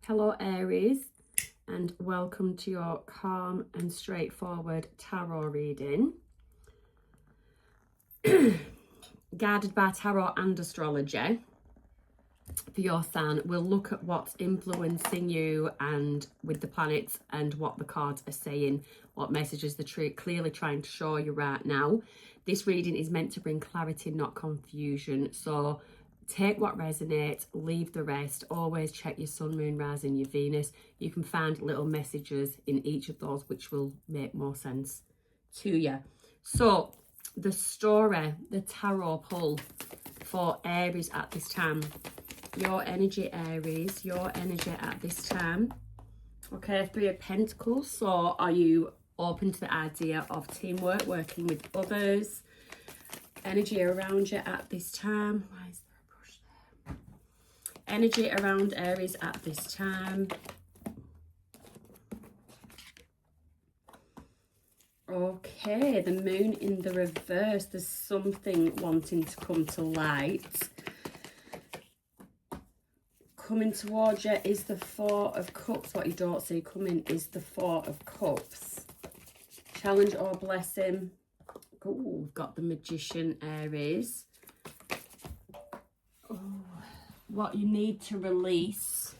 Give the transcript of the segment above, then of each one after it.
Hello Aries, and welcome to your calm and straightforward tarot reading. Guided by tarot and astrology for your sign. We'll look at what's influencing you and with the planets and what the cards are saying, what messages they're clearly trying to show you right now. This reading is meant to bring clarity, not confusion. So take what resonates, leave the rest. Always check your sun, moon, rising, your Venus. You can find little messages in each of those which will make more sense to you. So the story, the tarot pull for Aries at this time. Your energy, Aries, your energy at this time. Okay, Three of Pentacles. So are you open to the idea of teamwork, working with others? Energy around you at this time. Why is there a brush there? Energy around Aries at this time. Okay, the moon in the reverse. There's something wanting to come to light. Coming towards you is the Four of Cups. What you don't see coming is the Four of Cups. Challenge or blessing. Oh, we've got the Magician, Aries. Oh, what you need to release.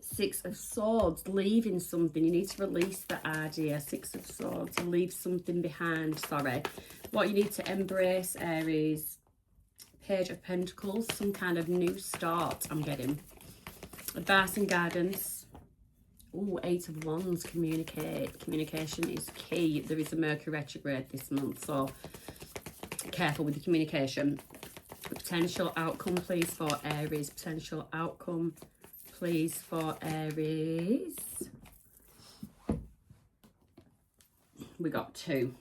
Six of Swords, leaving something. You need to release the idea. Six of Swords, leave something behind. Sorry. What you need to embrace, Aries. Page of Pentacles, some kind of new start I'm getting. Advice and guidance. Oh, Eight of Wands, communication is key. There is a Mercury retrograde this month, so careful with the communication. Potential outcome, please, for Aries. Potential outcome, please, for Aries. We got two.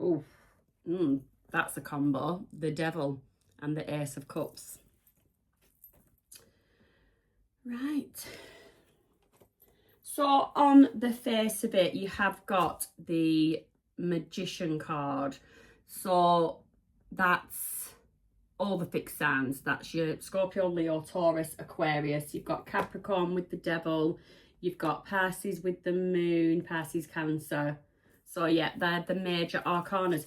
Oh, that's a combo. The Devil and the Ace of Cups. Right. So on the face of it, you have got the Magician card. So that's all the fixed signs. That's your Scorpio, Leo, Taurus, Aquarius. You've got Capricorn with the Devil. You've got Pisces with the Moon, Pisces, Cancer. So yeah, they're the major arcanas.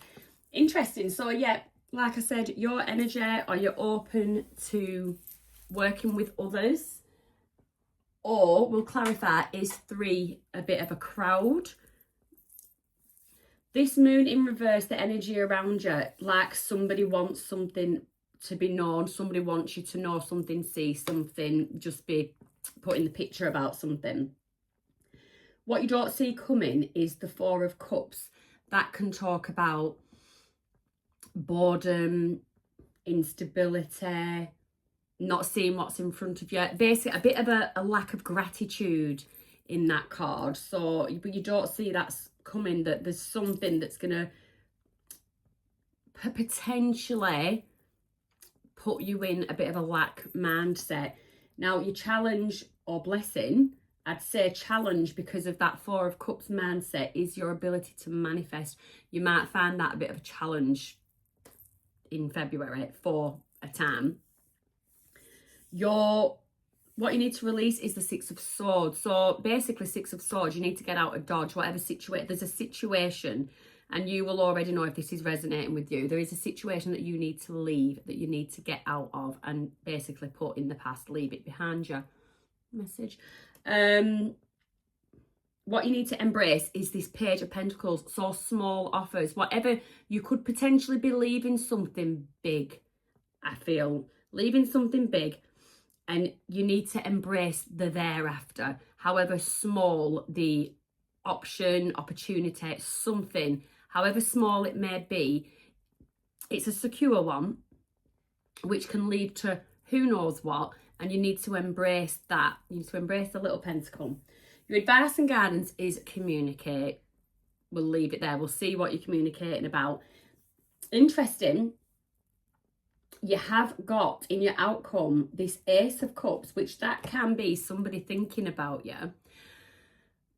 Interesting. So yeah, like I said, your energy, are you open to working with others? Or we'll clarify, is three a bit of a crowd? This moon in reverse, the energy around you, like somebody wants something to be known. Somebody wants you to know something, see something, just be putting the picture about something. What you don't see coming is the Four of Cups. That can talk about boredom, instability, not seeing what's in front of you. Basically, a bit of a lack of gratitude in that card. So, but you don't see that's coming, that there's something that's going to potentially put you in a bit of a lack mindset. Now, your challenge or blessing, I'd say challenge because of that Four of Cups mindset, is your ability to manifest. You might find that a bit of a challenge in February for a time. What you need to release is the Six of Swords. So basically, Six of Swords, you need to get out of dodge, whatever situation. There's a situation, and you will already know if this is resonating with you. There is a situation that you need to leave, that you need to get out of, and basically put in the past, leave it behind you. Message. What you need to embrace is this Page of Pentacles. So small offers, whatever, you could potentially be leaving something big. I feel leaving something big, and you need to embrace the thereafter. However small the option, opportunity, something, however small it may be, it's a secure one, which can lead to who knows what, and you need to embrace that. You need to embrace the little pentacle. Your advice and guidance is communicate. We'll leave it there. We'll see what you're communicating about. Interesting. You have got in your outcome this Ace of Cups, which that can be somebody thinking about you.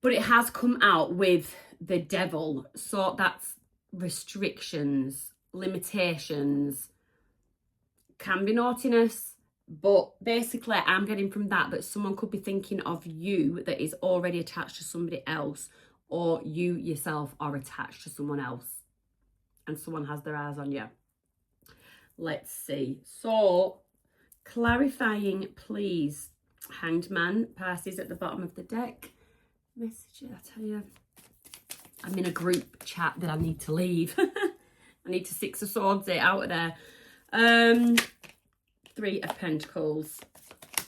But it has come out with the Devil. So that's restrictions, limitations, can be naughtiness, But basically, I'm getting from that someone could be thinking of you that is already attached to somebody else, or you yourself are attached to someone else and someone has their eyes on you. Let's see. So, clarifying, please. Hanged Man passes at the bottom of the deck. Messages, I tell you. I'm in a group chat that I need to leave. I need to Six of Swords it out of there. Three of Pentacles.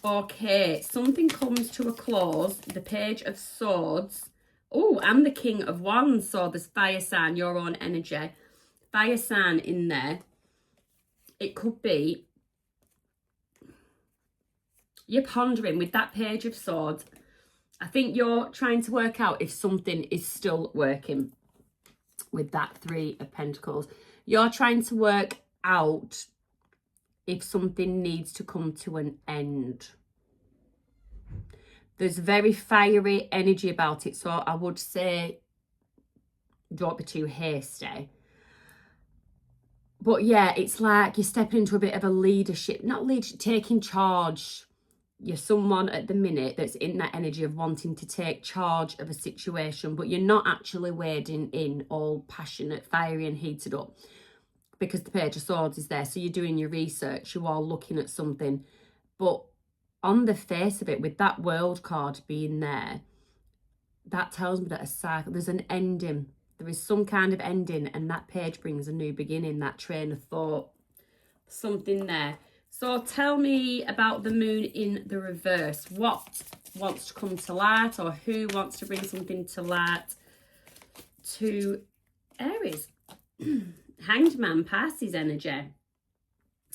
Okay, something comes to a close. The Page of Swords. Oh, and the King of Wands. So there's fire sign, your own energy. Fire sign in there. It could be you're pondering with that Page of Swords. I think you're trying to work out if something is still working with that Three of Pentacles. You're trying to work out if something needs to come to an end. There's very fiery energy about it. So I would say don't be too hasty. But yeah, it's like you're stepping into a bit of a leadership, not leadership, taking charge. You're someone at the minute that's in that energy of wanting to take charge of a situation, but you're not actually wading in all passionate, fiery and heated up, because the Page of Swords is there. So you're doing your research, you are looking at something. But on the face of it, with that World card being there, that tells me that a cycle, there's an ending. There is some kind of ending, and that page brings a new beginning, that train of thought, something there. So tell me about the moon in the reverse. What wants to come to light, or who wants to bring something to light to Aries? Hanged Man passes energy.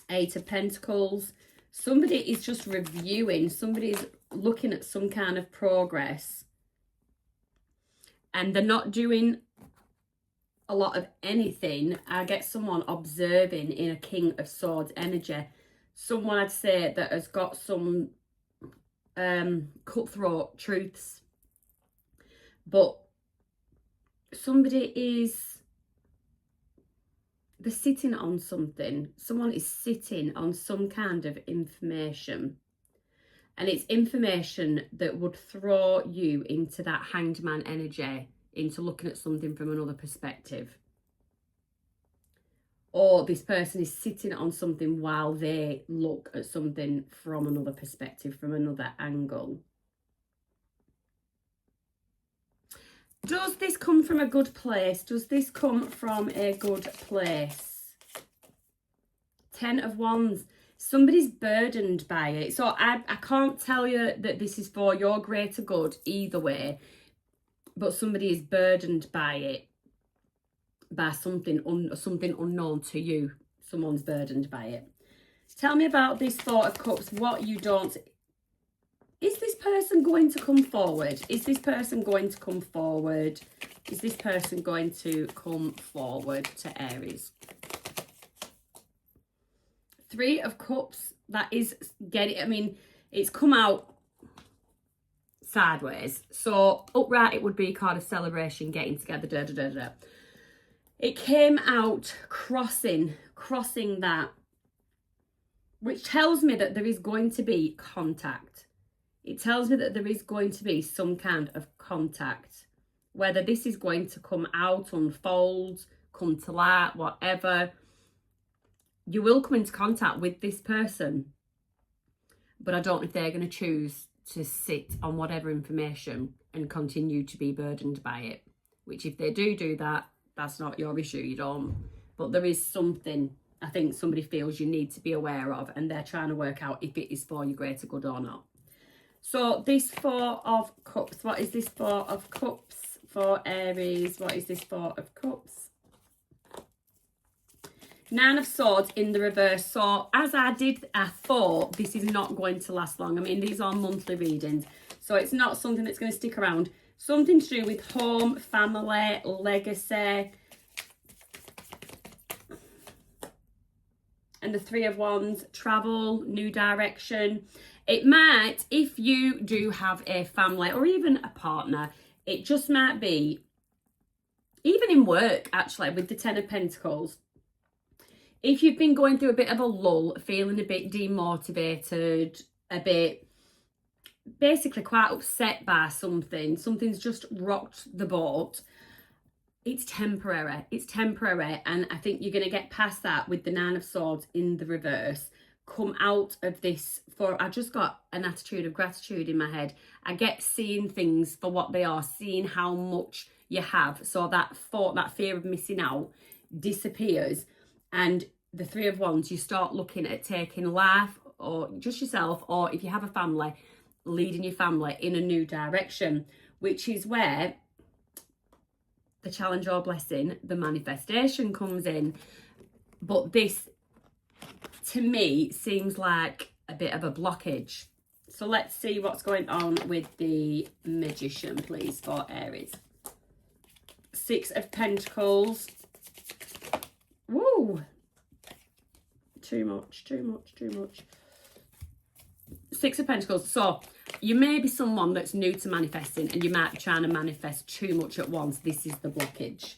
Eight of Pentacles. Somebody is just reviewing. Somebody is looking at some kind of progress. And they're not doing a lot of anything. I get someone observing in a King of Swords energy. Someone, I'd say, that has got some cutthroat truths. But somebody is, they're sitting on something. Someone is sitting on some kind of information. And it's information that would throw you into that Hanged Man energy, into looking at something from another perspective. Or this person is sitting on something while they look at something from another perspective, from another angle. Does this come from a good place? Does this come from a good place? Ten of Wands. Somebody's burdened by it. So I can't tell you that this is for your greater good either way. But somebody is burdened by it. By something unknown to you. Someone's burdened by it. Tell me about this Four of Cups. What you don't... Is this person going to come forward? Is this person going to come forward? Is this person going to come forward to Aries? Three of Cups. That is getting... I mean, it's come out sideways. So upright, it would be a card of celebration, getting together, da da da da. It came out crossing that, which tells me that there is going to be contact. It tells me that there is going to be some kind of contact. Whether this is going to come out, unfold, come to light, whatever. You will come into contact with this person. But I don't know if they're going to choose to sit on whatever information and continue to be burdened by it. Which if they do that, that's not your issue, you don't. But there is something I think somebody feels you need to be aware of, and they're trying to work out if it is for your greater good or not. So this Four of Cups, what is this Four of Cups for Aries? What is this Four of Cups? Nine of Swords in the reverse. So as I thought this is not going to last long. I mean, these are monthly readings, so it's not something that's going to stick around. Something to do with home, family, legacy. And the Three of Wands, travel, new direction. It might, if you do have a family or even a partner, it just might be, even in work actually, with the Ten of Pentacles, if you've been going through a bit of a lull, feeling a bit demotivated, a bit basically quite upset by something's just rocked the boat, it's temporary. It's temporary. And I think you're going to get past that with the Nine of Swords in the reverse. Come out of this I just got an attitude of gratitude in my head. I get seeing things for what they are, seeing how much you have. So that fear of missing out disappears. And the Three of Wands, you start looking at taking life, or just yourself, or if you have a family, leading your family in a new direction, which is where the challenge or blessing, the manifestation comes in. But this, to me, seems like a bit of a blockage. So let's see what's going on with the Magician, please, for Aries. Six of Pentacles. Woo! Too much. Six of Pentacles. So you may be someone that's new to manifesting and you might be trying to manifest too much at once. This is the blockage.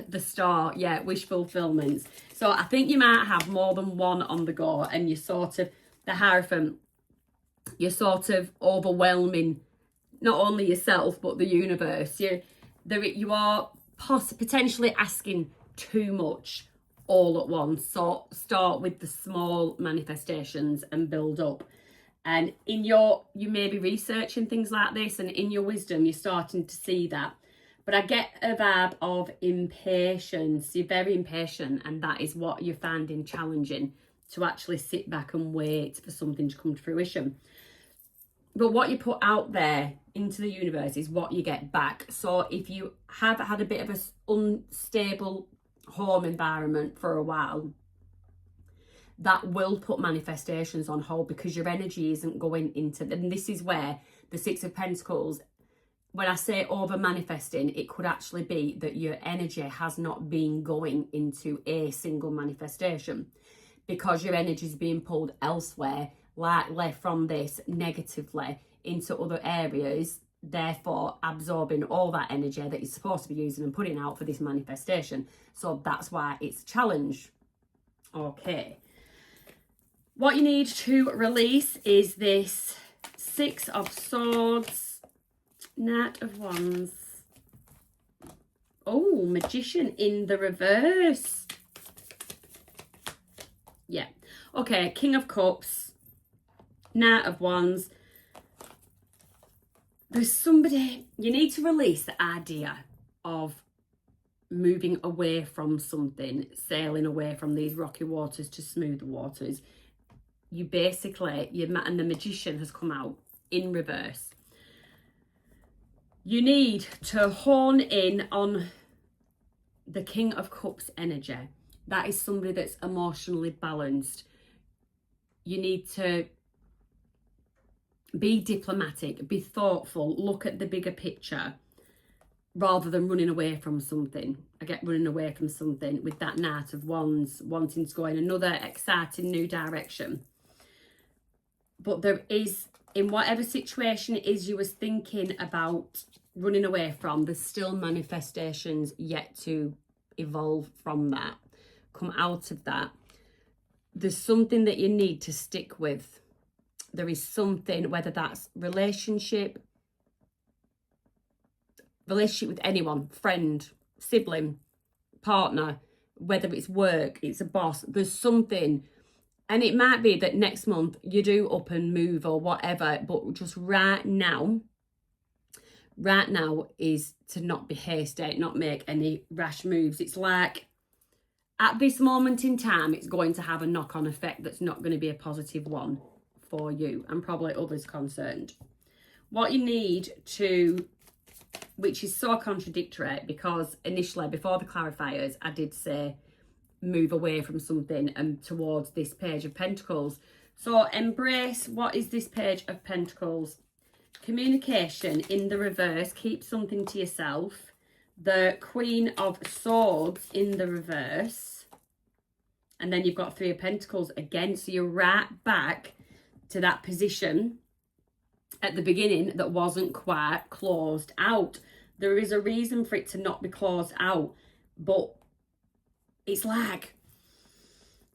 The Star, yeah, wish fulfillments. So I think you might have more than one on the go, and you're sort of, the Hierophant, you're sort of overwhelming not only yourself but the universe. You are potentially asking too much all at once. So start with the small manifestations and build up. And you may be researching things like this, and in your wisdom you're starting to see that. But I get a vibe of impatience. You're very impatient, and that is what you're finding challenging, to actually sit back and wait for something to come to fruition. But what you put out there into the universe is what you get back. So if you have had a bit of an unstable home environment for a while, that will put manifestations on hold because your energy isn't going into them. And this is where the Six of Pentacles, when I say over manifesting, it could actually be that your energy has not been going into a single manifestation because your energy is being pulled elsewhere, likely from this negatively into other areas, therefore absorbing all that energy that you're supposed to be using and putting out for this manifestation. So that's why it's a challenge. Okay. What you need to release is this Six of Swords, Knight of Wands. Oh, Magician in the reverse. Yeah. Okay, King of Cups, Knight of Wands. There's somebody, you need to release the idea of moving away from something, sailing away from these rocky waters to smoother waters. You basically, and the Magician has come out in reverse. You need to hone in on the King of Cups energy. That is somebody that's emotionally balanced. You need to be diplomatic, be thoughtful, look at the bigger picture rather than running away from something. I get running away from something with that Knight of Wands, wanting to go in another exciting new direction. But there is, in whatever situation it is you was thinking about running away from, there's still manifestations yet to evolve from that, come out of that. There's something that you need to stick with. There is something, whether that's relationship with anyone, friend, sibling, partner, whether it's work, it's a boss, there's something. And it might be that next month you do up and move or whatever, but just right now is to not be hasty, not make any rash moves. It's like at this moment in time, it's going to have a knock-on effect that's not going to be a positive one for you and probably others concerned. What you need to, which is so contradictory, because initially before the clarifiers, I did say move away from something and towards this Page of Pentacles. So embrace, what is this Page of Pentacles? Communication in the reverse, keep something to yourself. The Queen of Swords in the reverse. And then you've got Three of Pentacles again. So you're right back to that position at the beginning that wasn't quite closed out. There is a reason for it to not be closed out, but it's like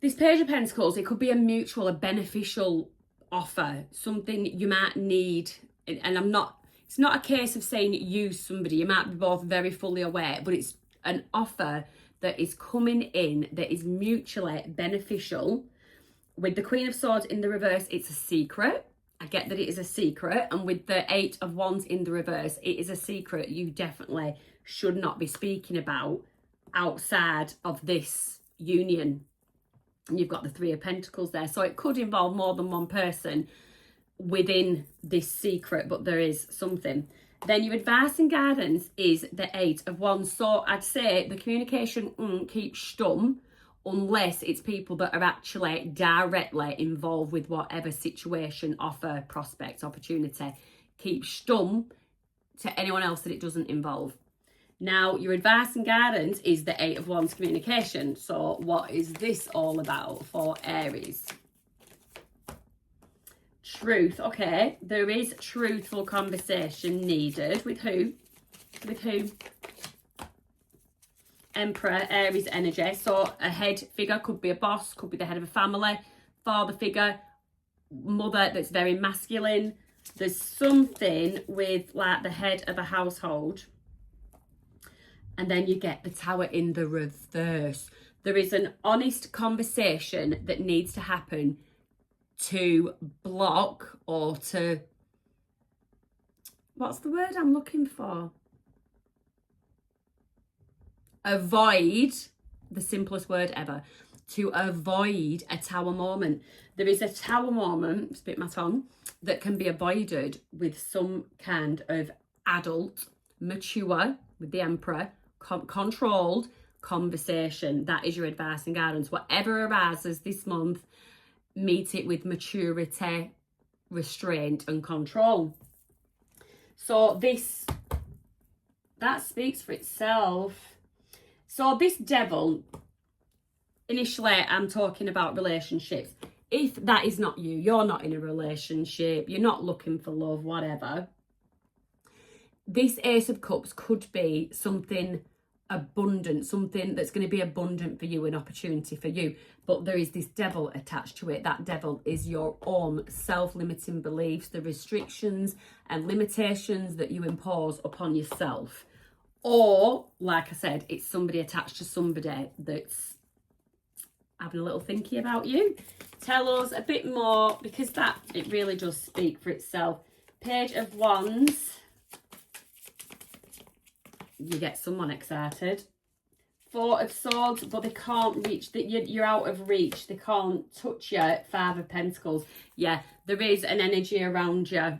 This Page of Pentacles, it could be a mutual, a beneficial offer, something you might need. And it's not a case of saying use somebody. You might be both very fully aware, but it's an offer that is coming in that is mutually beneficial. With the Queen of Swords in the reverse, it's a secret. I get that it is a secret. And with the Eight of Wands in the reverse, it is a secret you definitely should not be speaking about outside of this union. And you've got the Three of Pentacles there. So it could involve more than one person within this secret, but there is something. Then your advice and guidance is the Eight of Wands. So I'd say the communication keep stum unless it's people that are actually directly involved with whatever situation, offer, prospect, opportunity. Keep stum to anyone else that it doesn't involve. Now, your advice and guidance is the Eight of Wands communication. So what is this all about for Aries? Truth. Okay, there is truthful conversation needed. With who? With who? Emperor, Aries energy. So a head figure could be a boss, could be the head of a family, father figure, mother that's very masculine. There's something with like the head of a household. And then you get the Tower in the reverse. There is an honest conversation that needs to happen to block or to, what's the word I'm looking for? Avoid, the simplest word ever, to avoid a Tower moment. There is a Tower moment, spit my tongue, that can be avoided with some kind of adult, mature, with the Emperor, controlled conversation. That is your advice and guidance. Whatever arises this month, meet it with maturity, restraint and control. So that speaks for itself. So this Devil, initially I'm talking about relationships. If that is not you, you're not in a relationship, you're not looking for love, whatever, this Ace of Cups could be something abundant, something that's going to be abundant for you, an opportunity for you. But there is this Devil attached to it. That Devil is your own self-limiting beliefs, the restrictions and limitations that you impose upon yourself. Or, like I said, it's somebody attached to somebody that's having a little thinky about you. Tell us a bit more, because it really does speak for itself. Page of Wands. You get someone excited. Four of Swords, but they can't reach, you're out of reach. They can't touch you. Five of Pentacles. Yeah, there is an energy around you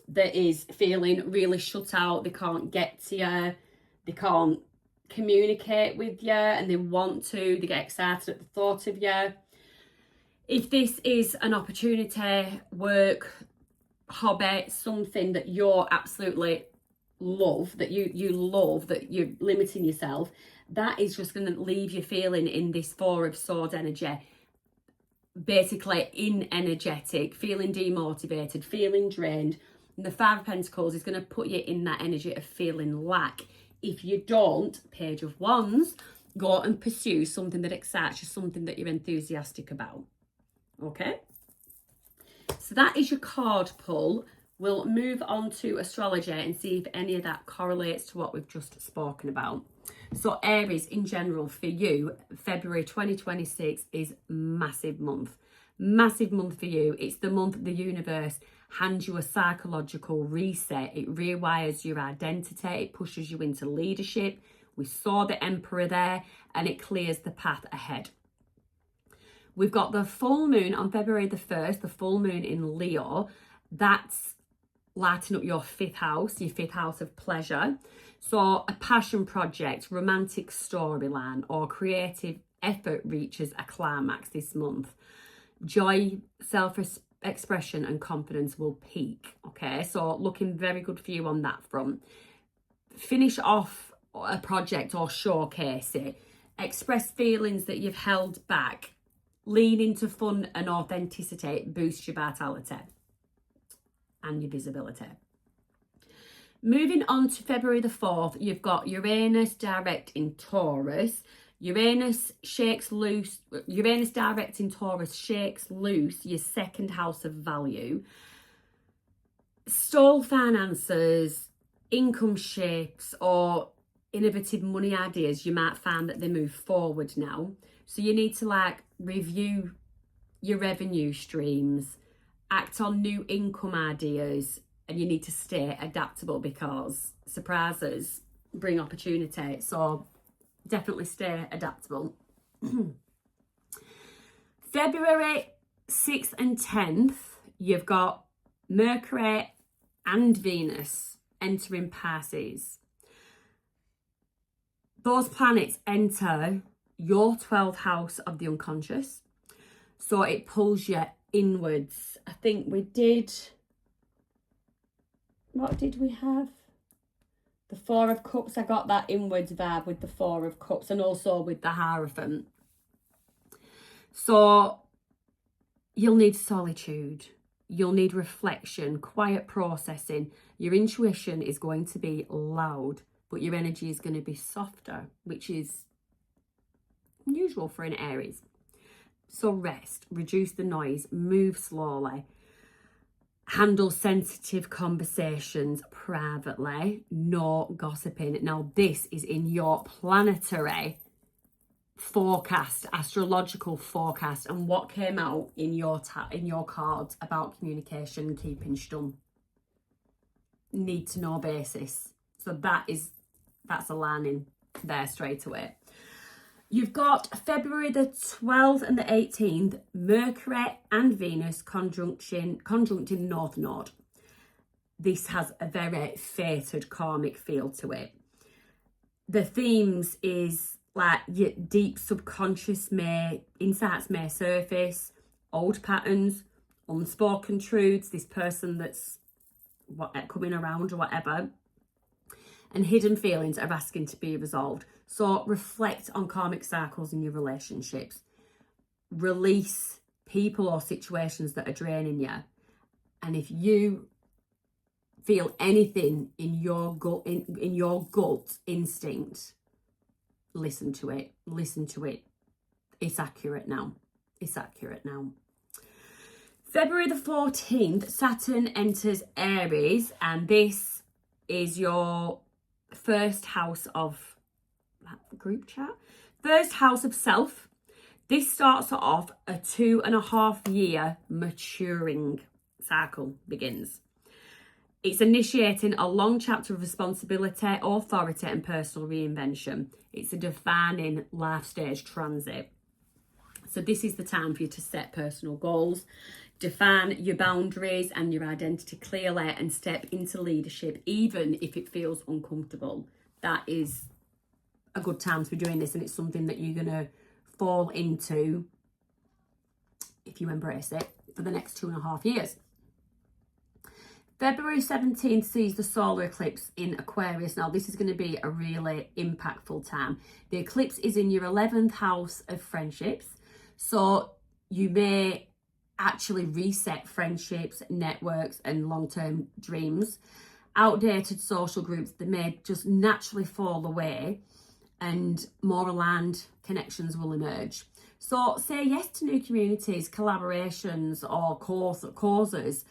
that is feeling really shut out. They can't get to you. They can't communicate with you, and they want to. They get excited at the thought of you. If this is an opportunity, work, hobby, something that you're absolutely love, that you love, that you're limiting yourself, that is just going to leave you feeling in this Four of Swords energy, basically energetic, feeling demotivated, feeling drained. And the Five of Pentacles is going to put you in that energy of feeling lack. If you don't, Page of Wands, go and pursue something that excites you, something that you're enthusiastic about. Okay? So that is your card pull. We'll move on to astrology and see if any of that correlates to what we've just spoken about. So Aries, in general, for you, February 2026 is massive month. Massive month for you. It's the month the universe hands you a psychological reset. It rewires your identity. It pushes you into leadership. We saw the Emperor there, and it clears the path ahead. We've got the full moon on February the 1st, the full moon in Leo. That's lighting up your fifth house of pleasure. So a passion project, romantic storyline, or creative effort reaches a climax this month. Joy, self-expression and confidence will peak. Okay, so looking very good for you on that front. Finish off a project or showcase it. Express feelings that you've held back. Lean into fun and authenticity. It boosts your vitality and your visibility. Moving on to February the 4th, you've got Uranus direct in Taurus. Uranus direct in Taurus shakes loose your second house of value. Stall finances, income shifts, or innovative money ideas, you might find that they move forward now. So you need to like review your revenue streams, act on new income ideas, and you need to stay adaptable because surprises bring opportunity. So definitely stay adaptable. February 6th and 10th, you've got Mercury and Venus entering Pisces. Those planets enter your 12th house of the unconscious. So it pulls you inwards. I think we did... What did we have? The Four of Cups. I got that inwards vibe with the Four of Cups and also with the Hierophant. So you'll need solitude. You'll need reflection, quiet processing. Your intuition is going to be loud, but your energy is going to be softer, which is unusual for an Aries. So rest, reduce the noise, move slowly. Handle sensitive conversations privately, no gossiping. Now, this is in your planetary forecast, astrological forecast, and what came out in your cards about communication, keeping stum. Need to know basis. So that's a lining there straight away. You've got February the 12th and the 18th, Mercury and Venus conjuncting North Node. This has a very fated karmic feel to it. The themes is like your deep subconscious insights may surface, old patterns, unspoken truths, this person that's coming around or whatever, and hidden feelings are asking to be resolved. So reflect on karmic cycles in your relationships. Release people or situations that are draining you. And if you feel anything in your gut, in your gut instinct, listen to it. Listen to it. It's accurate now. It's accurate now. February the 14th, Saturn enters Aries, and this is your first house of group chat. First house of self. This starts off a 2.5 year maturing cycle begins. It's initiating a long chapter of responsibility, authority, and personal reinvention. It's a defining life stage transit. So this is the time for you to set personal goals, define your boundaries and your identity clearly, and step into leadership, even if it feels uncomfortable. That is a good time to be doing this, and it's something that you're going to fall into if you embrace it for the next 2.5 years. February 17th sees the solar eclipse in Aquarius. Now, this is going to be a really impactful time. The eclipse is in your 11th house of friendships. So you may actually reset friendships, networks, and long-term dreams. Outdated social groups that may just naturally fall away, and more aligned connections will emerge. So say yes to new communities, collaborations, or causes.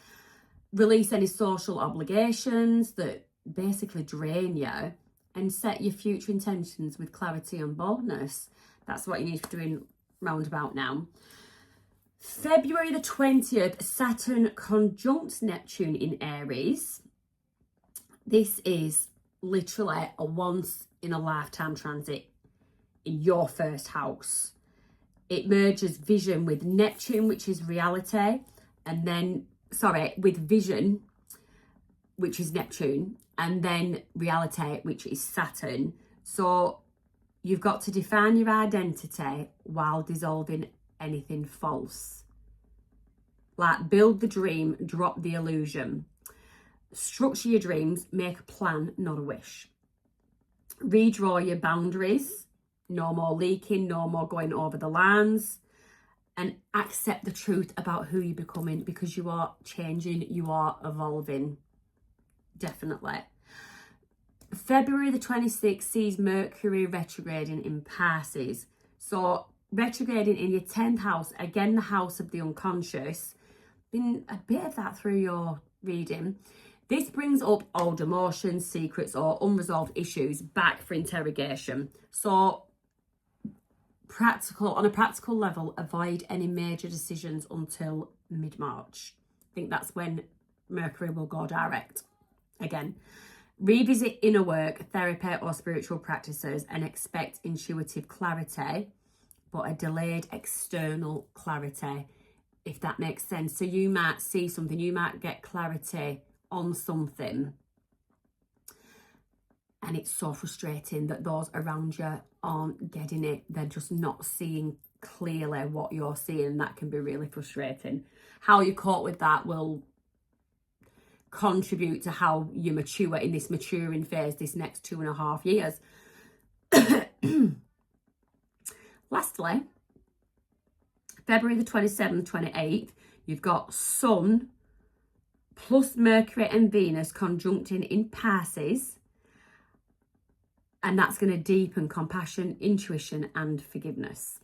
Release any social obligations that basically drain you, and set your future intentions with clarity and boldness. That's what you need to be doing roundabout now. February the 20th, Saturn conjuncts Neptune in Aries. This is literally a once in a lifetime transit in your first house. It merges vision with Neptune, which is reality, and then with vision, which is Neptune, and then reality, which is Saturn. So you've got to define your identity while dissolving anything false. Like, build the dream, drop the illusion. Structure your dreams, make a plan, not a wish. Redraw your boundaries. No more leaking, no more going over the lines. And accept the truth about who you're becoming, because you are changing, you are evolving. Definitely. February the 26th sees Mercury retrograding in Pisces. So retrograding in your 10th house, again the house of the unconscious. Been a bit of that through your reading. This brings up old emotions, secrets or unresolved issues back for interrogation. So on a practical level, avoid any major decisions until mid-March. I think that's when Mercury will go direct again. Revisit inner work, therapy or spiritual practices and expect intuitive clarity, but a delayed external clarity, if that makes sense. So you might see something, you might get clarity on something, and it's so frustrating that those around you aren't getting it. They're just not seeing clearly what you're seeing. That can be really frustrating. How you cope with that will contribute to how you mature in this maturing phase this next 2.5 years. Lastly, February the 27th, 28th, you've got Sun plus Mercury and Venus conjuncting in Pisces, and that's going to deepen compassion, intuition and forgiveness.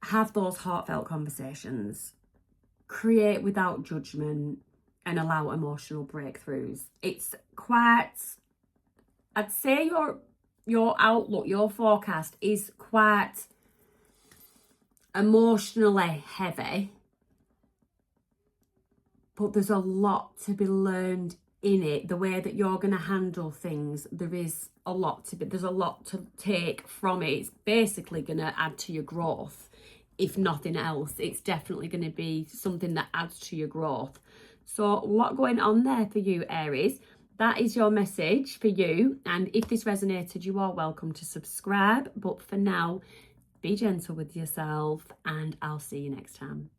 Have those heartfelt conversations, create without judgment and allow emotional breakthroughs. It's quite, I'd say your outlook, your forecast is quite emotionally heavy, but there's a lot to be learned in it. The way that you're going to handle things, there's a lot to take from it. It's basically going to add to your growth. If nothing else, it's definitely going to be something that adds to your growth. So a lot going on there for you, Aries. That is your message for you. And if this resonated, you are welcome to subscribe. But for now, be gentle with yourself and I'll see you next time.